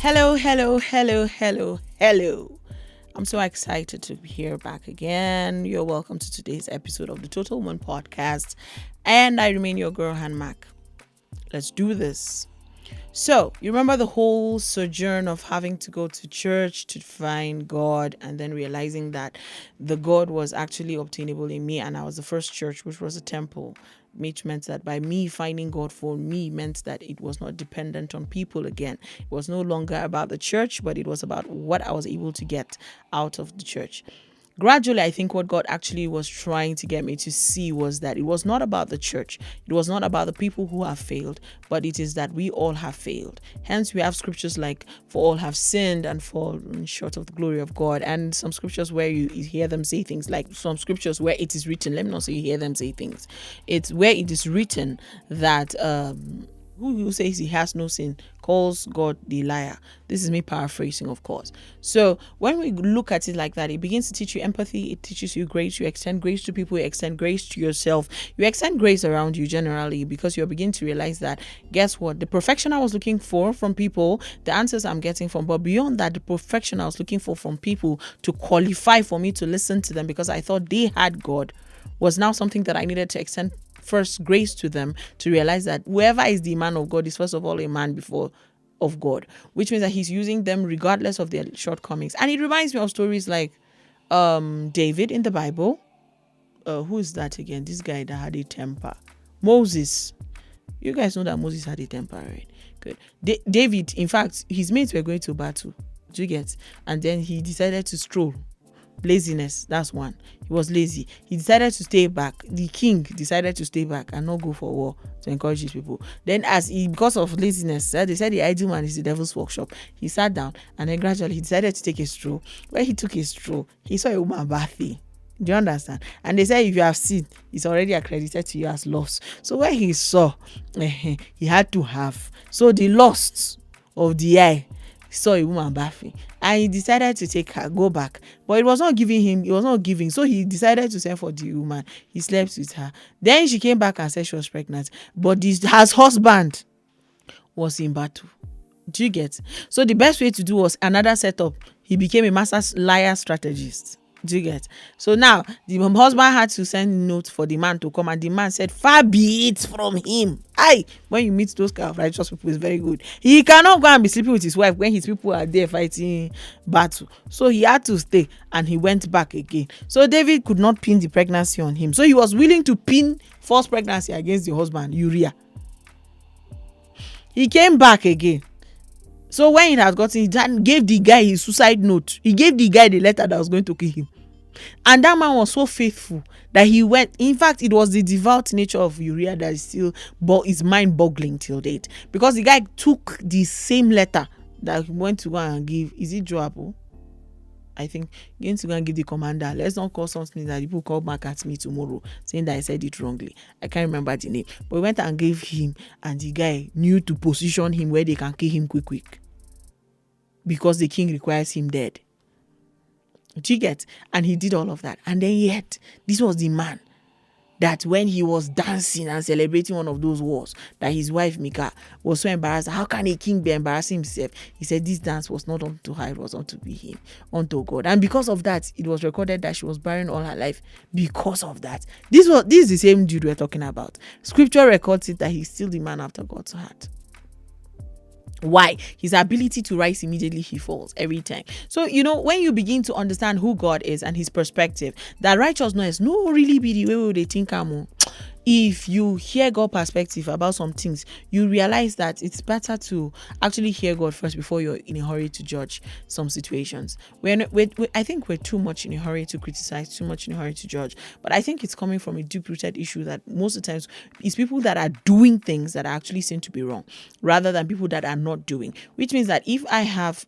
Hello, hello, hello, hello, hello. I'm so excited to be here back again. You're welcome to today's episode of the Total Woman Podcast. And I remain your girl, Han Mac. Let's do this. So, you remember the whole sojourn of having to go to church to find God and then realizing that the God was actually obtainable in me, and I was the first church, which was a temple, which meant that by me finding God for me meant that it was not dependent on people again. It was no longer about the church, but it was about what I was able to get out of the church. Gradually, I think what God actually was trying to get me to see was that it was not about the church. It was not about the people who have failed, but it is that we all have failed. Hence, we have scriptures like, for all have sinned and fallen short of the glory of God. And some scriptures where you hear them say things, like some scriptures where it is written, let me not say you hear them say things. It's where it is written that, who says he has no sin calls God the liar. This is me paraphrasing, of course. So when we look at it like that, it begins to teach you empathy. It teaches you grace. You extend grace to people. You extend grace to yourself. You extend grace around you generally, because you're beginning to realize that, guess what? The perfection I was looking for from people, the answers I'm getting from, but beyond that, the perfection I was looking for from people to qualify for me to listen to them because I thought they had God, was now something that I needed to extend first grace to them, to realize that whoever is the man of God is first of all a man before of God, which means that he's using them regardless of their shortcomings. And it reminds me of stories like David in the Bible. Who is that again? This guy that had a temper. Moses. You guys know that Moses had a temper, right? Good. David, in fact, his mates were going to battle. Do you get? And then he decided to stroll. Laziness, that's one. He was lazy. He decided to stay back. The king decided to stay back and not go for war to encourage his people. Then because of laziness, they said the idle man is the devil's workshop. He sat down and then gradually he decided to take a stroll. When he took a stroll, he saw a woman bathing. Do you understand? And they said if you have sinned, it's already accredited to you as loss. So when he saw, he had to have. So the lust of the eye saw a woman bathing and he decided to take her, go back, but it was not giving, so he decided to send for the woman. He slept with her. Then she came back and said she was pregnant, but her husband was in battle. Do you get? So the best way to do was another setup. He became a master liar strategist. Do you get? So now the husband had to send notes for the man to come, and the man said, far be it from him. When you meet those kind of righteous people, it's very good. He cannot go and be sleeping with his wife when his people are there fighting battle. So he had to stay and he went back again. So David could not pin the pregnancy on him. So he was willing to pin false pregnancy against the husband, Uriah. He came back again. So when he had gotten, he gave the guy his suicide note. He gave the guy the letter that was going to kill him. And that man was so faithful that he went. In fact, it was the devout nature of Uriah that is still is mind-boggling till date. Because the guy took the same letter that he went to go and give. Is it Joab? I think going to go and give the commander. Let's not call something that people call back at me tomorrow saying that I said it wrongly. I can't remember the name. But we went and gave him, and the guy knew to position him where they can kill him quick. Because the king requires him dead. Do you get? And he did all of that. And then yet, this was the man that when he was dancing and celebrating one of those wars, that his wife Mika was so embarrassed. How can a king be embarrassing himself? He said this dance was not unto her, it was unto him, unto God. And because of that, it was recorded that she was barren all her life because of that. This is the same dude we're talking about. Scripture records it that he's still the man after God's heart. Why? His ability to rise immediately he falls every time. So, when you begin to understand who God is and his perspective, that righteousness no really be the way they think. If you hear God's perspective about some things, you realize that it's better to actually hear God first before you're in a hurry to judge some situations. I think we're too much in a hurry to criticize, too much in a hurry to judge. But I think it's coming from a deep-rooted issue that most of the times it's people that are doing things that actually seem to be wrong, rather than people that are not doing. Which means that if I have,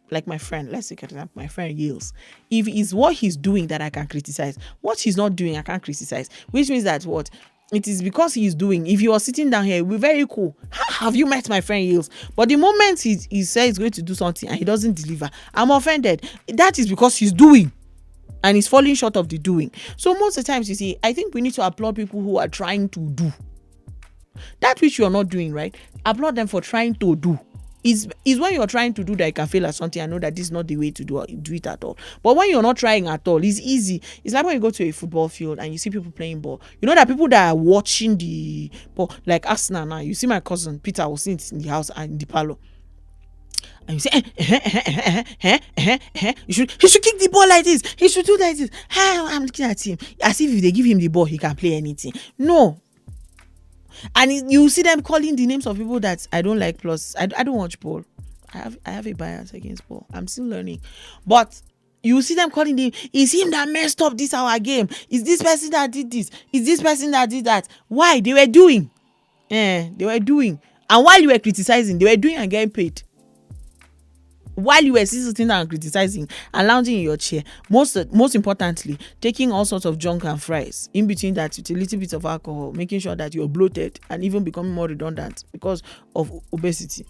like my friend, let's take an example, my friend Yields. If it's what he's doing that I can criticize, what he's not doing I can't criticize. Which means that what? It is because he's doing. If you are sitting down here, we're very cool. How have you met my friend Yields? But the moment he says he's going to do something and he doesn't deliver, I'm offended. That is because he's doing and he's falling short of the doing. So most of the times, you see, I think we need to applaud people who are trying to do that which you are not doing, right? Applaud them for trying to do. Is when you're trying to do that you can fail at something and know that this is not the way to do it at all. But when you're not trying at all, it's easy. It's like when you go to a football field and you see people playing ball. You know that people that are watching the ball, like Arsenal now, you see my cousin Peter was sitting in the house and in the parlor. And you say, he should kick the ball like this. He should do like this. I'm looking at him as if they give him the ball, he can play anything. No. And you see them calling the names of people that I don't like. Plus, I don't watch ball. I have a bias against ball. I'm still learning. But you see them calling him, is him that messed up this our game? Is this person that did this? Is this person that did that? Why? They were doing. They were doing. And while you were criticizing, they were doing and getting paid. While you were sitting and criticizing and lounging in your chair, most importantly, taking all sorts of junk and fries in between that with a little bit of alcohol, making sure that you're bloated and even becoming more redundant because of obesity.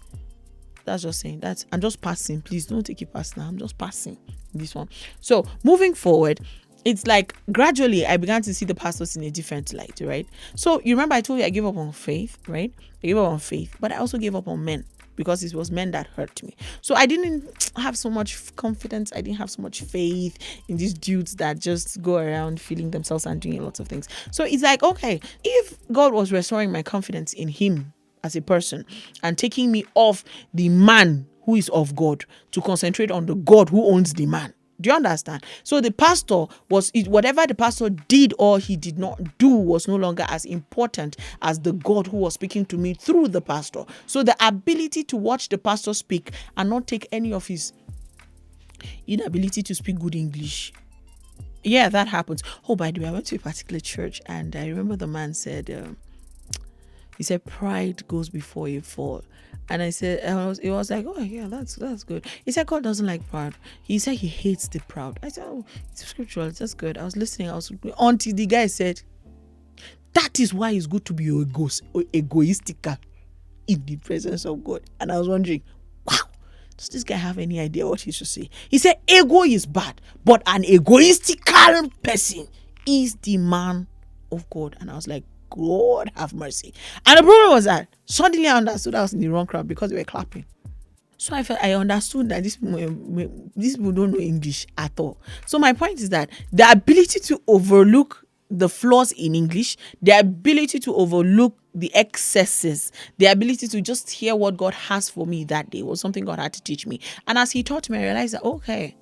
That's just saying that. I'm just passing. Please don't take it personal. I'm just passing this one. So moving forward, it's like gradually I began to see the pastors in a different light, right? So you remember I told you I gave up on faith, right? I gave up on faith, but I also gave up on men, because it was men that hurt me. So I didn't have so much confidence. I didn't have so much faith in these dudes that just go around feeling themselves and doing a lot of things. So it's like, okay, if God was restoring my confidence in him as a person and taking me off the man who is of God to concentrate on the God who owns the man. Do you understand? So the pastor whatever the pastor did or he did not do was no longer as important as the God who was speaking to me through the pastor. So the ability to watch the pastor speak and not take any of his inability to speak good English. Yeah, that happens. Oh, by the way, I went to a particular church and I remember the man said, he said, pride goes before a fall. And I said, it was like, oh yeah, that's good. He said, God doesn't like proud. He said he hates the proud. I said, oh, it's scriptural. That's good. I was listening. Until the guy said, that is why it's good to be egoistical in the presence of God. And I was wondering, wow, does this guy have any idea what he should say? He said, ego is bad, but an egoistical person is the man of God. And I was like, God have mercy. And the problem was that suddenly I understood I was in the wrong crowd because they were clapping. So I understood that these people don't know English at all. So my point is that the ability to overlook the flaws in English, the ability to overlook the excesses, the ability to just hear what God has for me that day was something God had to teach me. And as he taught me, I realized that, okay,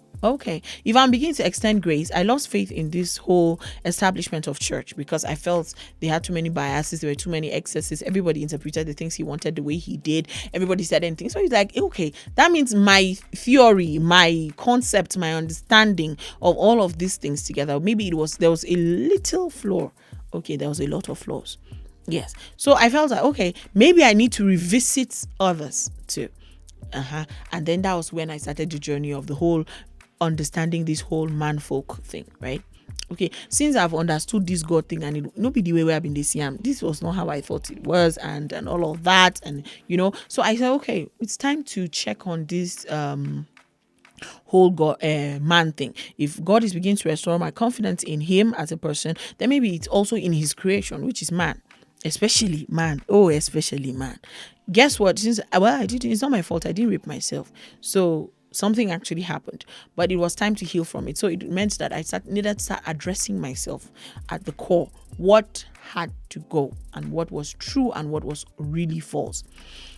if I'm beginning to extend grace, I lost faith in this whole establishment of church because I felt they had too many biases, there were too many excesses. Everybody interpreted the things he wanted the way he did. Everybody said anything. So he's like, okay, that means my theory, my concept, my understanding of all of these things together, maybe there was a little flaw. Okay, there was a lot of flaws. Yes. So I felt like, okay, maybe I need to revisit others too. And then that was when I started the journey of the whole understanding this whole man folk thing, right? Okay, since I've understood this God thing and it no be the way I've been this was not how I thought it was, and all of that, and so I said, okay, it's time to check on this whole God man thing. If God is beginning to restore my confidence in him as a person, then maybe it's also in his creation, which is man. Especially man. Guess what? It's not my fault. I didn't rape myself. So something actually happened, but it was time to heal from it. So it meant that I needed to start addressing myself at the core. What had to go and what was true and what was really false.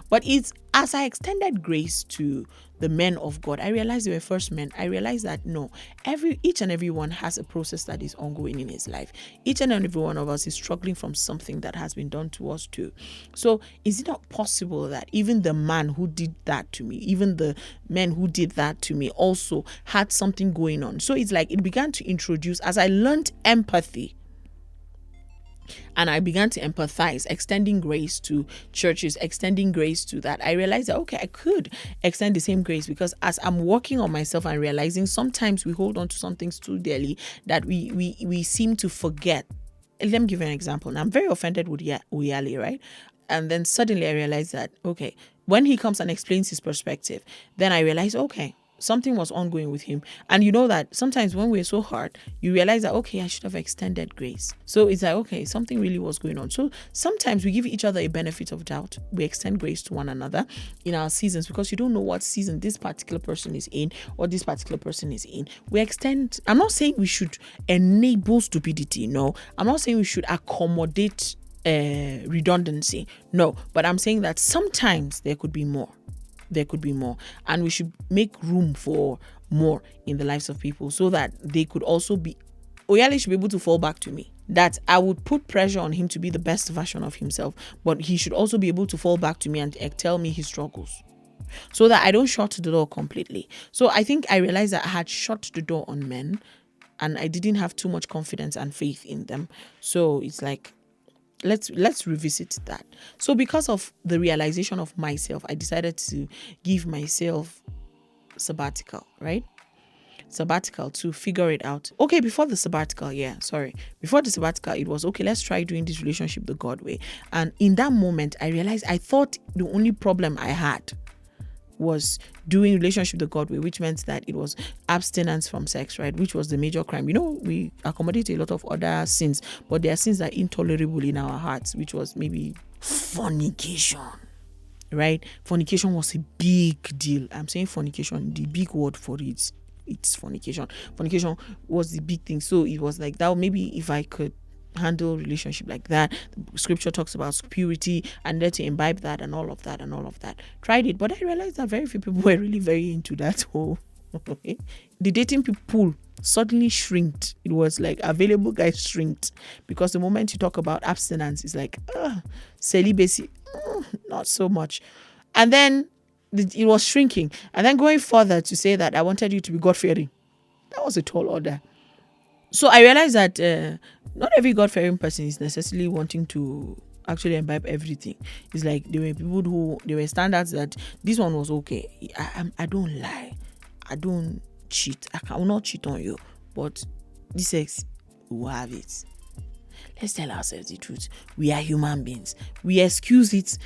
But it's as I extended grace to the men of God, I realized they were first men. I realized that no, each and every one has a process that is ongoing in his life. Each and every one of us is struggling from something that has been done to us too. So is it not possible that even the man who did that to me, even the men who did that to me also had something going on? So it's like it began to introduce, as I learned empathy, and I began to empathize, extending grace to churches, extending grace to that, I realized that, okay, I could extend the same grace, because as I'm working on myself and realizing sometimes we hold on to some things too dearly that we seem to forget. Let me give you an example. Now, I'm very offended with Uyali, right? And then suddenly I realized that, okay, when he comes and explains his perspective, then I realized, okay, something was ongoing with him. And you know that sometimes when we're so hard, you realize that, okay, I should have extended grace. So it's like, okay, something really was going on. So sometimes we give each other a benefit of doubt. We extend grace to one another in our seasons, because you don't know what season this particular person is in or this particular person is in. We extend. I'm not saying we should enable stupidity. No, I'm not saying we should accommodate redundancy. No, but I'm saying that sometimes there could be more. And we should make room for more in the lives of people, so that they could also be, Oyale should be able to fall back to me. That I would put pressure on him to be the best version of himself, but he should also be able to fall back to me and tell me his struggles, so that I don't shut the door completely. So I think I realized that I had shut the door on men, and I didn't have too much confidence and faith in them. So it's like, let's revisit that. So because of the realization of myself, I decided to give myself sabbatical, right? Sabbatical to figure it out. Okay, before the sabbatical, it was okay, let's try doing this relationship the God way. And in that moment, I realized I thought the only problem I had was doing relationship the God way, which meant that it was abstinence from sex, right? Which was the major crime. We accommodate a lot of other sins, but there are sins that are intolerable in our hearts, which was maybe fornication, right? Fornication was a big deal. I'm saying fornication, the big word for it, it's fornication. Fornication was the big thing. So it was like that. Maybe if I could handle relationship like that, the scripture talks about purity and let you imbibe that and all of that. Tried it, but I realized that very few people were really very into that whole the dating pool suddenly shrinked. It was like available guys shrinked, because the moment you talk about abstinence, it's like celibacy, not so much. And then it was shrinking, and then going further to say that I wanted you to be God-fearing. That was a tall order. So I realized that not every God-fearing person is necessarily wanting to actually imbibe everything. It's like there were people there were standards that this one was okay. I don't lie. I don't cheat. I will not cheat on you. But this sex, we will have it. Let's tell ourselves the truth. We are human beings. We excuse it,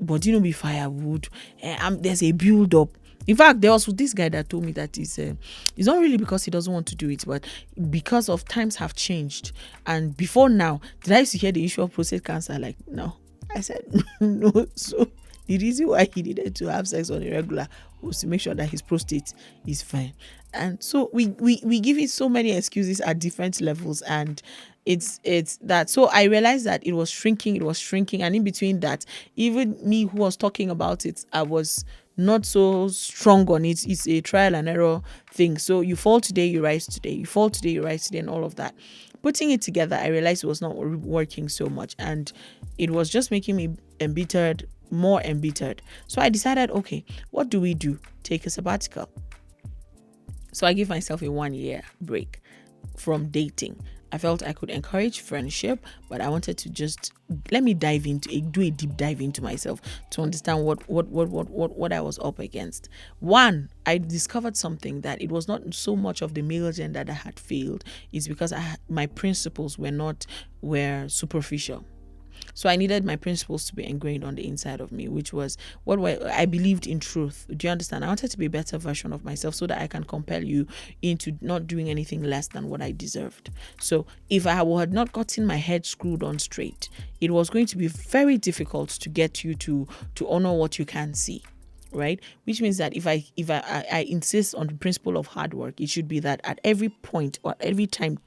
but be firewood. There's a build-up. In fact, there was this guy that told me that it's not really because he doesn't want to do it, but because of times have changed. And before now, did I used to hear the issue of prostate cancer? Like, no. I said, no. So the reason why he needed to have sex on a regular was to make sure that his prostate is fine. And so we give it so many excuses at different levels, and it's that. So I realized that it was shrinking, and in between that, even me who was talking about it, I was not so strong on it. It's a trial and error thing. So you fall today, you rise today. You fall today, you rise today, and all of that. Putting it together, I realized it was not working so much, and it was just making me more embittered. So I decided, okay, what do we do? Take a sabbatical. So I gave myself a 1-year break from dating. I felt I could encourage friendship, but I wanted to just do a deep dive into myself to understand what I was up against. One, I discovered something, that it was not so much of the male gender that had failed. It's because my principles were superficial. So I needed my principles to be ingrained on the inside of me, which was I believed in truth. Do you understand? I wanted to be a better version of myself so that I can compel you into not doing anything less than what I deserved. So if I had not gotten my head screwed on straight, it was going to be very difficult to get you to honor what you can see. Right? Which means that if I insist on the principle of hard work, it should be that at every point or every time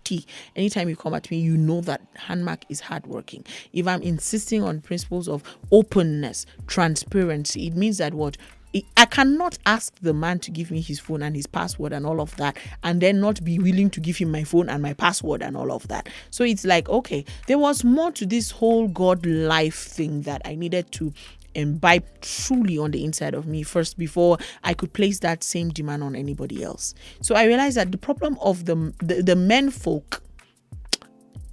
anytime you come at me, you know that Handmark is hardworking. If I'm insisting on principles of openness, transparency, it means that I cannot ask the man to give me his phone and his password and all of that, and then not be willing to give him my phone and my password and all of that. So it's like, okay, there was more to this whole God life thing that I needed to imbibe truly on the inside of me first before I could place that same demand on anybody else. So I realized that the problem of the men folk,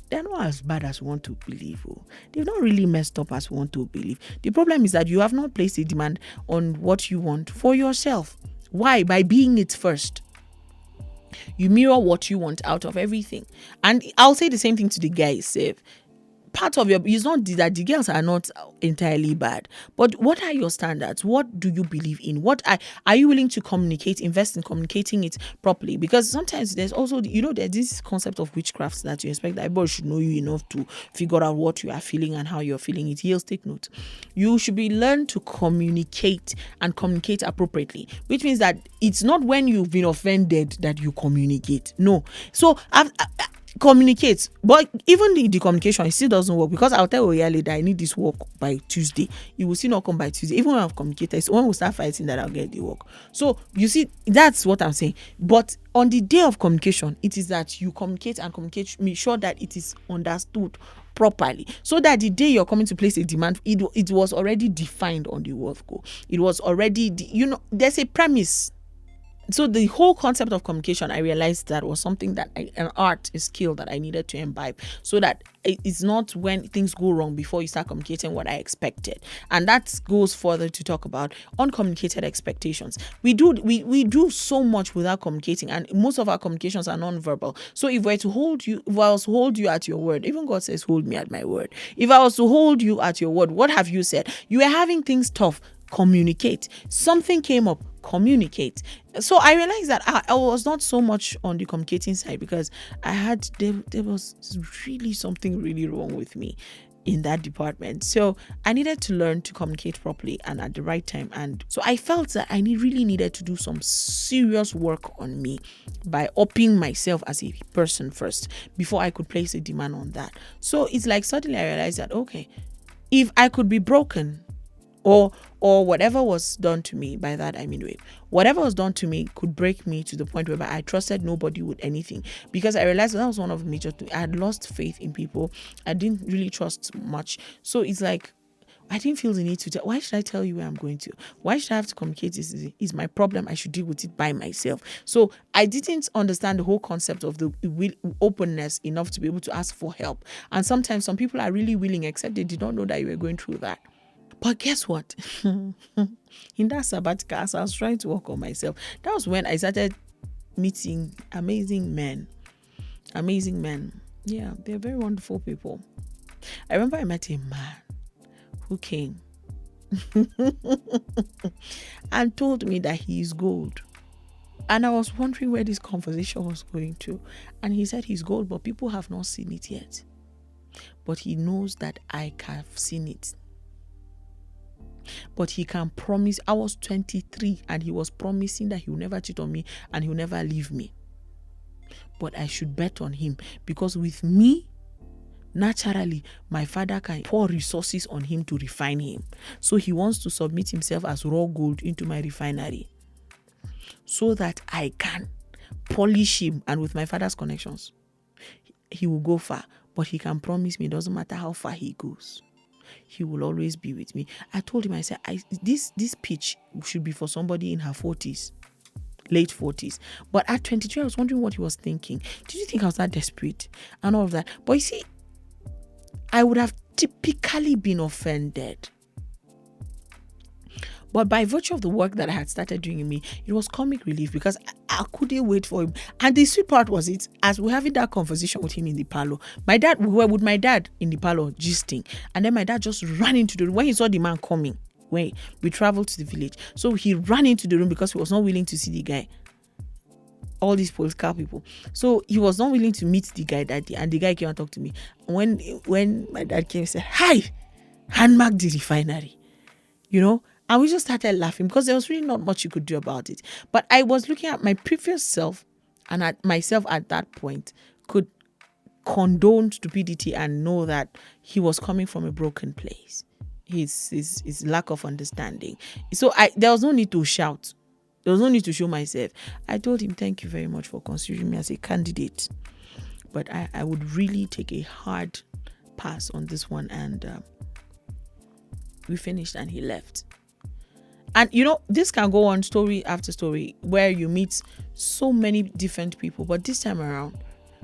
they're not as bad as we want to believe. They've not really messed up as we want to believe. The problem is that you have not placed a demand on what you want for yourself. Why? By being it first. You mirror what you want out of everything. And I'll say the same thing to the guys. part of your, it's not that the girls are not entirely bad, but what are your standards? What do you believe in? What are you willing to communicate, invest in communicating it properly? Because sometimes there's also, there's this concept of witchcraft that you expect that everybody should know you enough to figure out what you are feeling and how you're feeling it. Here's take note. You should be learn to communicate and communicate appropriately, which means that it's not when you've been offended that you communicate. No. So communicate, but even the communication, it still doesn't work, because I'll tell Oyale that I need this work by Tuesday. It will still not come by Tuesday. Even when I've communicated, it's when we start fighting that I'll get the work. So you see, that's what I'm saying. But on the day of communication, it is that you communicate and communicate, make sure that it is understood properly, so that the day you're coming to place a demand, it was already defined on the work go. It was already there's a premise. So the whole concept of communication, I realized that was something that an art, a skill that I needed to imbibe, so that it's not when things go wrong before you start communicating what I expected. And that goes further to talk about uncommunicated expectations. We do so much without communicating, and most of our communications are non-verbal. So if I was to hold you at your word, even God says, hold me at my word. If I was to hold you at your word, what have you said? You were having things tough. Communicate. Something came up. Communicate. So I realized that I was not so much on the communicating side, because there was really something really wrong with me in that department. So I needed to learn to communicate properly and at the right time. And so I felt that I really needed to do some serious work on me by upping myself as a person first before I could place a demand on that. So it's like suddenly I realized that, okay, if I could be broken, or whatever was done to me, by that I mean, whatever was done to me could break me to the point where I trusted nobody with anything, because I realized that was one of the major things. I had lost faith in people. I didn't really trust much. So it's like, I didn't feel the need to tell. Why should I tell you where I'm going to? Why should I have to communicate? This is my problem. I should deal with it by myself. So I didn't understand the whole concept of the openness enough to be able to ask for help. And sometimes some people are really willing, except they did not know that you were going through that. But guess what? In that sabbatical, as I was trying to work on myself, that was when I started meeting amazing men. Amazing men. Yeah, they're very wonderful people. I remember I met a man who came and told me that he is gold. And I was wondering where this conversation was going to. And he said he's gold, but people have not seen it yet. But he knows that I have seen it. But he can promise. I was 23 and he was promising that he will never cheat on me and he will never leave me. But I should bet on him, because with me, naturally, my father can pour resources on him to refine him. So he wants to submit himself as raw gold into my refinery, so that I can polish him. And with my father's connections, he will go far. But he can promise me, it doesn't matter how far he goes, he will always be with me. I told him, I said, this pitch should be for somebody in her 40s, late 40s. But at 23, I was wondering what he was thinking. Did you think I was that desperate? And all of that. But you see, I would have typically been offended. But by virtue of the work that I had started doing in me, it was comic relief, because I couldn't wait for him. And the sweet part was it, as we're having that conversation with him in the parlor, we were with my dad in the parlor gisting. And then my dad just ran into the room when he saw the man coming. When we traveled to the village. So he ran into the room because he was not willing to see the guy. All these political people. So he was not willing to meet the guy that day. And the guy came and talked to me. When my dad came, he said, "Hi, handmark the refinery." And we just started laughing, because there was really not much you could do about it. But I was looking at my previous self, and at myself at that point could condone stupidity and know that he was coming from a broken place. His lack of understanding. So there was no need to shout. There was no need to show myself. I told him, thank you very much for considering me as a candidate, but I would really take a hard pass on this one. And we finished and he left. And this can go on story after story, where you meet so many different people. But this time around,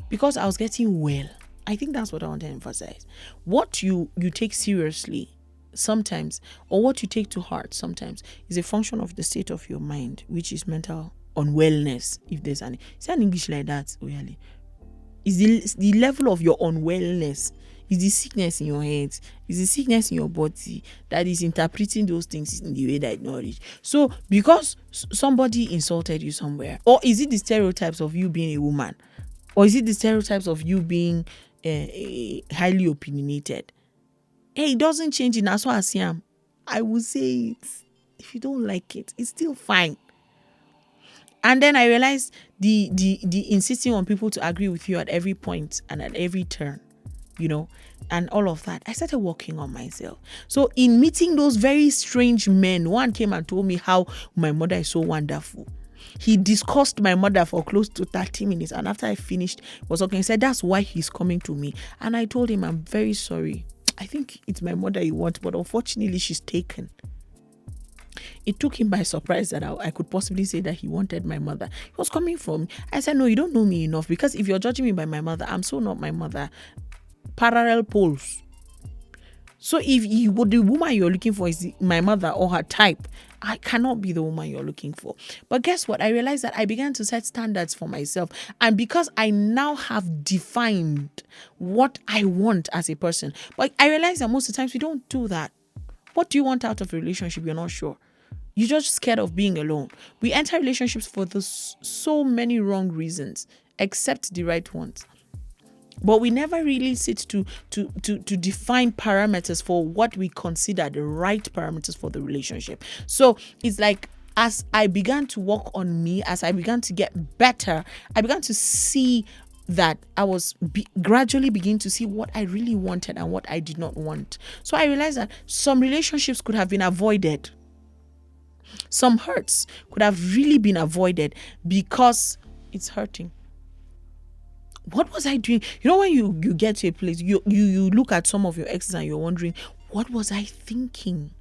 because I was getting well, I think that's what I want to emphasize. What you take seriously sometimes, or what you take to heart sometimes, is a function of the state of your mind, which is mental unwellness. If there's any, is that in English like that, really? Is the level of your unwellness It's the sickness in your head. It's the sickness in your body that is interpreting those things in the way that it's not rich. So because somebody insulted you somewhere, or is it the stereotypes of you being a woman, or is it the stereotypes of you being highly opinionated? Hey, it doesn't change it. As well as I am, I will say it. If you don't like it, it's still fine. And then I realized the insisting on people to agree with you at every point and at every turn, and all of that. I started working on myself. So in meeting those very strange men, one came and told me how my mother is so wonderful. He discussed my mother for close to 30 minutes. And after I finished, was talking, he said, that's why he's coming to me. And I told him, I'm very sorry. I think it's my mother you want, but unfortunately she's taken. It took him by surprise that I could possibly say that he wanted my mother. He was coming from, I said, no, you don't know me enough, because if you're judging me by my mother, I'm so not my mother. Parallel poles. So if the woman you're looking for is my mother or her type, I cannot be the woman you're looking for. But guess what? I realized that I began to set standards for myself. And because I now have defined what I want as a person, but I realize that most of the times we don't do that. What do you want out of a relationship? You're not sure. You're just scared of being alone. We enter relationships for so many wrong reasons, except the right ones. But we never really sit to define parameters for what we consider the right parameters for the relationship. So it's like, as I began to work on me, as I began to get better, I began to see that I was gradually beginning to see what I really wanted and what I did not want. So I realized that some relationships could have been avoided. Some hurts could have really been avoided because it's hurting. What was I doing? When you get to a place, you look at some of your exes and you're wondering, what was I thinking?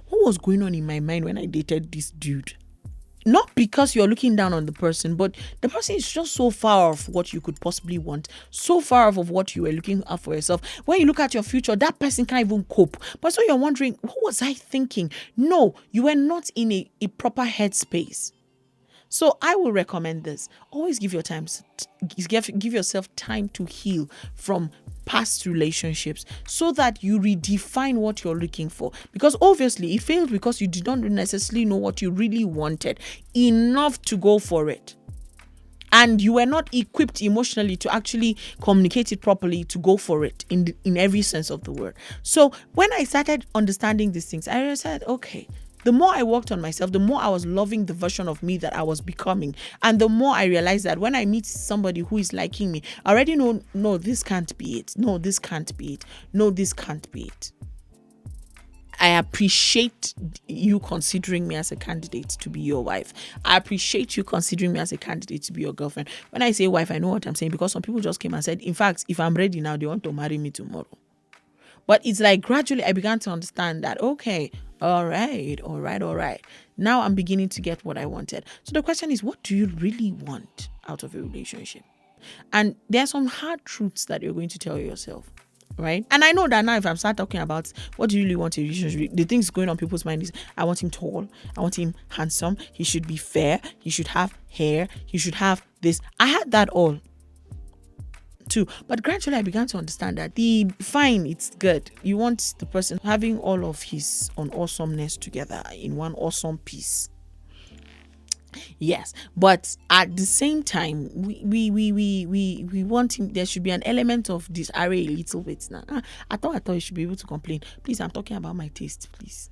What was going on in my mind when I dated this dude? Not because you're looking down on the person, but the person is just so far off what you could possibly want, so far off of what you were looking at for yourself. When you look at your future, that person can't even cope. But so you're wondering, what was I thinking? No, you were not in a proper headspace. So I will recommend this. Always give yourself time to heal from past relationships so that you redefine what you're looking for. Because obviously it failed because you did not necessarily know what you really wanted enough to go for it. And you were not equipped emotionally to actually communicate it properly, to go for it in every sense of the word. So when I started understanding these things, I said, okay, the more I worked on myself, the more I was loving the version of me that I was becoming. And the more I realized that when I meet somebody who is liking me, I already know, no, this can't be it. No, this can't be it. No, this can't be it. I appreciate you considering me as a candidate to be your wife. I appreciate you considering me as a candidate to be your girlfriend. When I say wife, I know what I'm saying, because some people just came and said, in fact, if I'm ready now, they want to marry me tomorrow. But it's like gradually I began to understand that, okay, all right. Now I'm beginning to get what I wanted. So the question is, what do you really want out of a relationship? And there are some hard truths that you're going to tell yourself, right? And I know that now if I start talking about what do you really want in a relationship, the things going on people's mind is, I want him tall, I want him handsome, he should be fair, he should have hair, he should have this. I had that all too, but gradually I began to understand that it's good. You want the person having all of his awesomeness together in one awesome piece. Yes, but at the same time, we want him. There should be an element of disarray a little bit. Now, I thought you should be able to complain. Please, I'm talking about my taste. Please,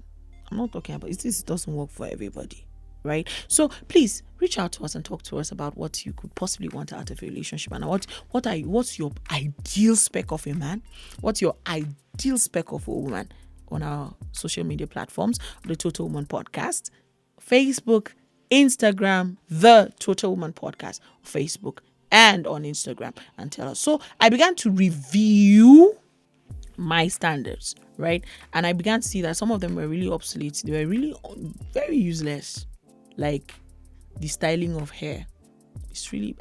I'm not talking about it doesn't work for everybody. Right? So please reach out to us and talk to us about what you could possibly want out of a relationship, and what's your ideal spec of a man, what's your ideal spec of a woman on our social media platforms, the Total Woman Podcast, Facebook, Instagram, the Total Woman Podcast, Facebook and on Instagram, and tell us. So I began to review my standards, right? And I began to see that some of them were really obsolete. They were really very useless. Like the styling of hair.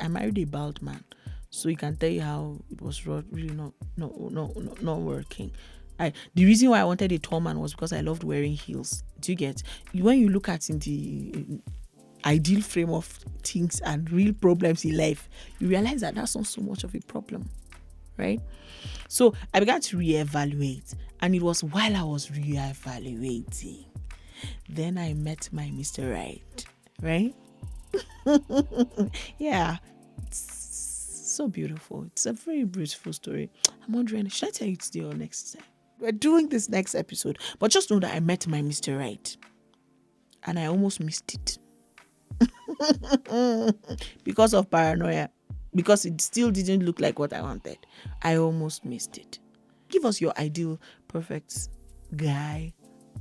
I married a bald man, so you can tell you how it was really not working. The reason why I wanted a tall man was because I loved wearing heels. Do you get? When you look at in the ideal frame of things and real problems in life, you realize that that's not so much of a problem. right? So I began to reevaluate, and it was while I was reevaluating, then I met my Mr. Right, right? Yeah, it's so beautiful. It's a very beautiful story. I'm wondering, should I tell you today or next time? We're doing this next episode, but just know that I met my Mr. Right, and I almost missed it because of paranoia, because it still didn't look like what I wanted. I almost missed it. Give us your ideal, perfect guy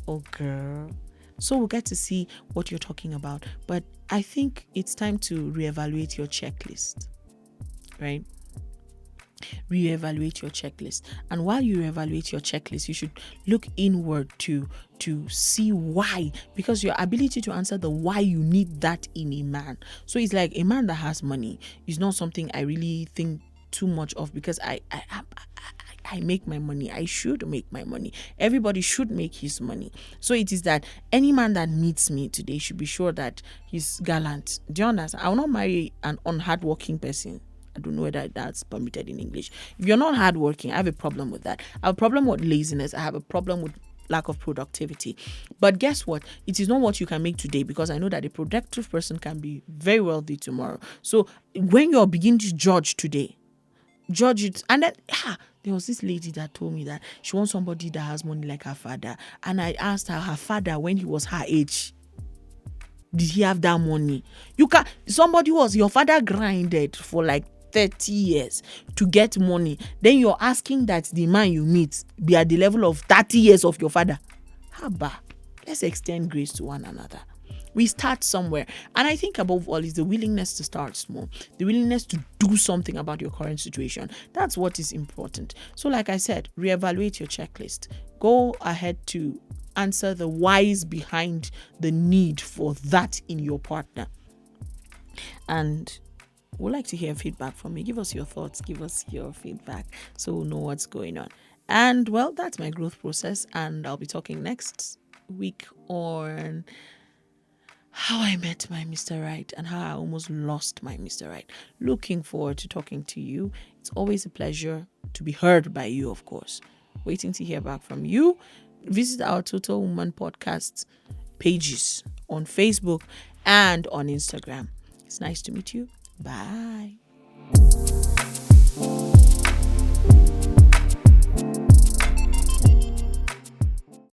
or girl, so we'll get to see what you're talking about. But I think it's time to reevaluate your checklist, right? Reevaluate your checklist, and while you reevaluate your checklist, you should look inward to see why, because your ability to answer the why, you need that in a man. So it's like a man that has money is not something I really think too much of, because I make my money. I should make my money. Everybody should make his money. So it is that any man that meets me today should be sure that he's gallant. Do you understand? I will not marry an unhardworking person. I don't know whether that's permitted in English. If you're not hardworking, I have a problem with that. I have a problem with laziness. I have a problem with lack of productivity. But guess what? It is not what you can make today, because I know that a productive person can be very wealthy tomorrow. So when you're beginning to judge today, judge it. And then there was this lady that told me that she wants somebody that has money like her father. And I asked her father, when he was her age, did he have that money? Somebody was, your father grinded for like 30 years to get money. Then you're asking that the man you meet be at the level of 30 years of your father. Haba, let's extend grace to one another. We start somewhere. And I think above all is the willingness to start small, the willingness to do something about your current situation. That's what is important. So like I said, reevaluate your checklist. Go ahead to answer the whys behind the need for that in your partner. And we'd like to hear feedback from you. Give us your thoughts, give us your feedback, so we'll know what's going on. And well, that's my growth process. And I'll be talking next week on how I met my Mr. Right and how I almost lost my Mr. Right. Looking forward to talking to you. It's always a pleasure to be heard by you, of course. Waiting to hear back from you. Visit our Total Woman podcast pages on Facebook and on Instagram. It's nice to meet you. Bye.